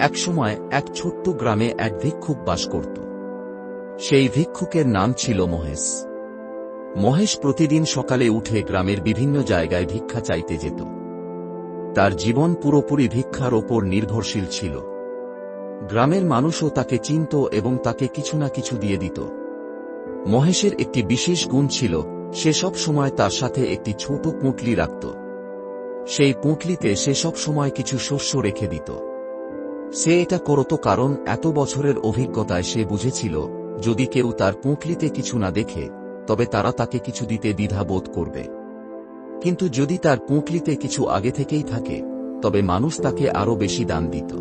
একসময় এক ছোট্ট গ্রামে এক ভিক্ষুক বাস করত। সেই ভিক্ষুকের নাম ছিল মহেশ। মহেশ প্রতিদিন সকালে উঠে গ্রামের বিভিন্ন জায়গায় ভিক্ষা চাইতে যেত। তার জীবন পুরোপুরি ভিক্ষার ওপর নির্ভরশীল ছিল। গ্রামের মানুষও তাকে চিনত এবং তাকে কিছু না কিছু দিয়ে দিত। মহেশের একটি বিশেষ গুণ ছিল, সে সব সময় তার সাথে একটি ছোট পুঁটলি রাখত। সেই পুঁটলিতে সে সব সময় কিছু শস্য রেখে দিত। সে এটা করত কারণ এত বছরের অভিজ্ঞতায় সে বুঝেছিল, যদি কেউ তার পুঁটলিতে কিছু না দেখে, তবে তারা তাকে কিছু দিতে দ্বিধা বোধ করবে। কিন্তু যদি তার পুঁটলিতে কিছু আগে থেকেই থাকে, তবে মানুষ তাকে আরও বেশি দান দিত।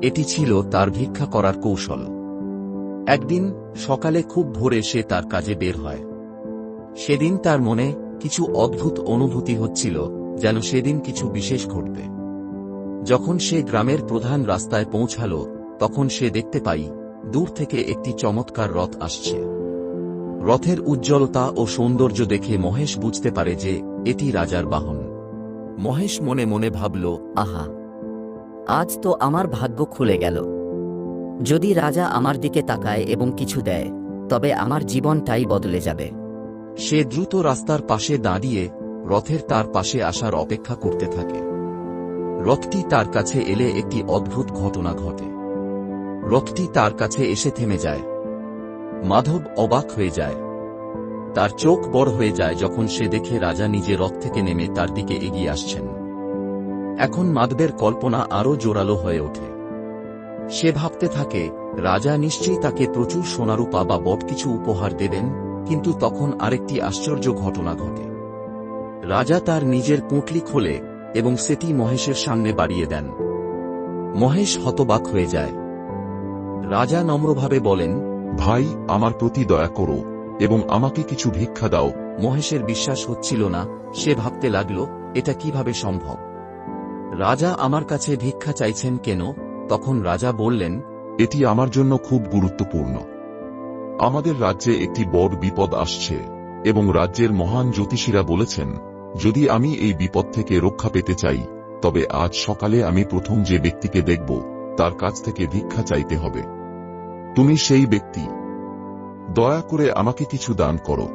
এটি ছিল তার ভিক্ষা করার কৌশল। একদিন সকালে খুব ভোরে সে তার কাজে বের হয়। সেদিন তার মনে কিছু অদ্ভুত অনুভূতি হচ্ছিল, যেন সেদিন কিছু বিশেষ ঘটবে। যখন সে গ্রামের প্রধান রাস্তায় পৌঁছাল, তখন সে দেখতে পাই দূর থেকে একটি চমৎকার রথ আসছে। রথের উজ্জ্বলতা ও সৌন্দর্য দেখে মহেশ বুঝতে পারে যে এটি রাজার বাহন। মহেশ মনে মনে ভাবল, আহা, আজ তো আমার ভাগ্য খুলে গেল। যদি রাজা আমার দিকে তাকায় এবং কিছু দেয়, তবে আমার জীবনটাই বদলে যাবে। সে দ্রুত রাস্তার পাশে দাঁড়িয়ে রথের তার পাশে আসার অপেক্ষা করতে থাকে। রথটি তার কাছে এলে একটি অদ্ভুত ঘটনা ঘটে। রথটি তার কাছে এসে থেমে যায়। মাধব অবাক হয়ে যায়। তার চোখ বড় হয়ে যায় যখন সে দেখে রাজা নিজে রথ থেকে নেমে তার দিকে এগিয়ে আসছেন। এখন মাধবের কল্পনা আরও জোরালো হয়ে ওঠে। সে ভাবতে থাকে, রাজা নিশ্চয়ই তাকে প্রচুর সোনারূপা বা বট কিছু উপহার দেবেন। কিন্তু তখন আরেকটি আশ্চর্য ঘটনা ঘটে। রাজা তার নিজের পুঁটলি খোলে এবং সেটি মহেশের সামনে বাড়িয়ে দেন। মহেশ হতবাক হয়ে যায়। রাজা নম্রভাবে বলেন, ভাই, আমার প্রতি দয়া করো এবং আমাকে কিছু ভিক্ষা দাও। মহেশের বিশ্বাস হচ্ছিল না। সে ভাবতে লাগল, এটা কিভাবে সম্ভব? রাজা আমার কাছে ভিক্ষা চাইছেন কেন? তখন রাজা বললেন, এটি আমার জন্য খুব গুরুত্বপূর্ণ। আমাদের রাজ্যে একটি বড় বিপদ আসছে এবং রাজ্যের মহান জ্যোতিষীরা বলেছেন, যদি আমি এই বিপদ থেকে রক্ষা পেতে চাই, তবে আজ সকালে আমি প্রথম যে ব্যক্তিকে দেখব, তার কাছ থেকে ভিক্ষা চাইতে হবে। তুমি সেই ব্যক্তি। দয়া করে আমাকে কিছু দান করো।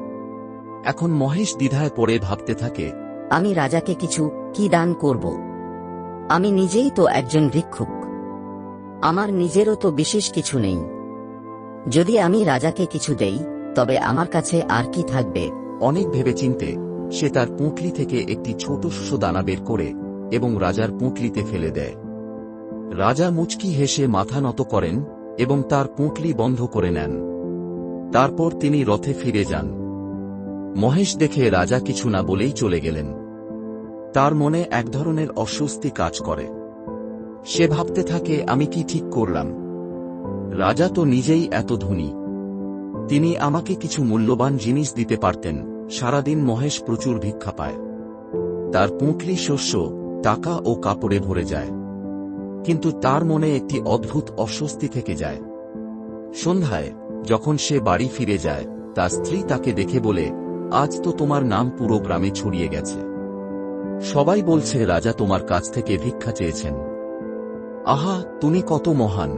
এখন মহেশ দ্বিধায় পড়ে ভাবতে থাকে, আমি রাজাকে কি দান করব? আমি নিজেই তো একজন ভিক্ষুক। আমার নিজেরও তো বিশেষ কিছু নেই। যদি আমি রাজাকে কিছু দেই, তবে আমার কাছে আর কি থাকবে? অনেক ভেবেচিন্তে সে তার পুঁটলি থেকে একটি ছোট শস্য দানা বের করে এবং রাজার পুঁটলিতে ফেলে দেয়। রাজা মুচকি হেসে মাথা নত করেন এবং তার পুঁটলি বন্ধ করে নেন। তারপর তিনি রথে ফিরে যান। মহেশ দেখে রাজা কিছু না বলেই চলে গেলেন। তার মনে এক ধরনের অস্বস্তি কাজ করে। সে ভাবতে থাকে, আমি কি ঠিক করলাম? রাজা তো নিজেই এত ধনী। তিনি আমাকে কিছু মূল্যবান জিনিস দিতে পারতেন। সারাদিন মহেশ প্রচুর ভিক্ষা পায়। তার পুঁটলি শস্য, টাকা ও কাপড়ে ভরে যায়। কিন্তু তার মনে একটি অদ্ভুত অস্বস্তি থেকে যায়। সন্ধ্যায় যখন সে বাড়ি ফিরে যায়, তার স্ত্রী তাকে দেখে বলে, আজ তো তোমার নাম পুরো গ্রামে ছড়িয়ে গেছে। সবাই বলছে রাজা তোমার কাছ থেকে ভিক্ষা চেয়েছেন। আহা, তুমি কত মহান!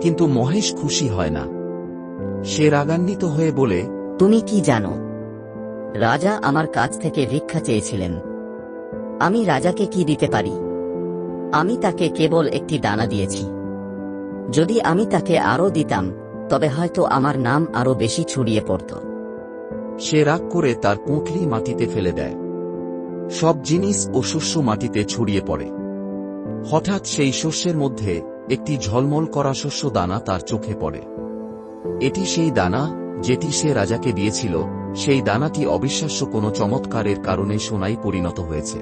কিন্তু মহেশ খুশি হয় না। সে রাগান্বিত হয়ে বলে, তুমি কি জানো? রাজা আমার কাছ থেকে ভিক্ষা চেয়েছিলেন। আমি রাজাকে কি দিতে পারি? আমি তাকে কেবল একটি দানা দিয়েছি। যদি আমি তাকে আরও দিতাম, তবে হয়তো আমার নাম আরও বেশি ছড়িয়ে পড়ত। সে রাগ করে তার পুঁটলি মাটিতে ফেলে দেয়। সব জিনিস ও শস্য মাটিতে ছড়িয়ে পড়ে। হঠাৎ সেই শস্যের মধ্যে একটি ঝলমল করা শস্য দানা তার চোখে পড়ে। এটি সেই দানা যেটি সে রাজাকে দিয়েছিল। সেই দানাটি অবিশ্বাস্য কোনো চমৎকারের কারণে সোনায় পরিণত হয়েছে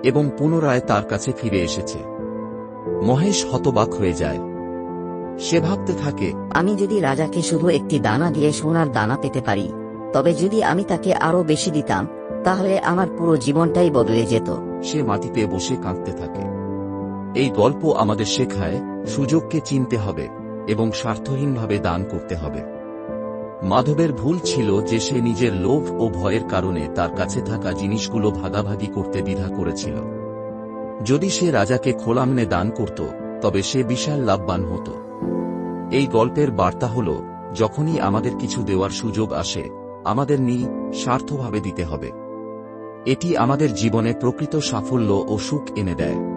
এবং পুনরায় তার কাছে ফিরে এসেছে। মহেশ হতবাক হয়ে যায়। সে ভাবতে থাকে, আমি যদি রাজাকে শুধু একটি দানা দিয়ে সোনার দানা পেতে পারি, তবে যদি আমি তাকে আরও বেশি দিতাম, তাহলে আমার পুরো জীবনটাই বদলে যেত। সে মাটিতে বসে কাঁদতে থাকে। এই গল্প আমাদের শেখায়, সুযোগকে চিনতে হবে এবং স্বার্থহীনভাবে দান করতে হবে। মাধবের ভুল ছিল যে সে নিজের লোভ ও ভয়ের কারণে তার কাছে থাকা জিনিসগুলো ভাগাভাগি করতে দ্বিধা করেছিল। যদি সে রাজাকে খোলামনে দান করত, তবে সে বিশাল লাভবান হতো। এই গল্পের বার্তা হল, যখনই আমাদের কিছু দেওয়ার সুযোগ আসে, আমাদের স্বার্থভাবে দিতে হবে। এটি আমাদের জীবনে প্রকৃত সাফল্য ও সুখ এনে দেয়।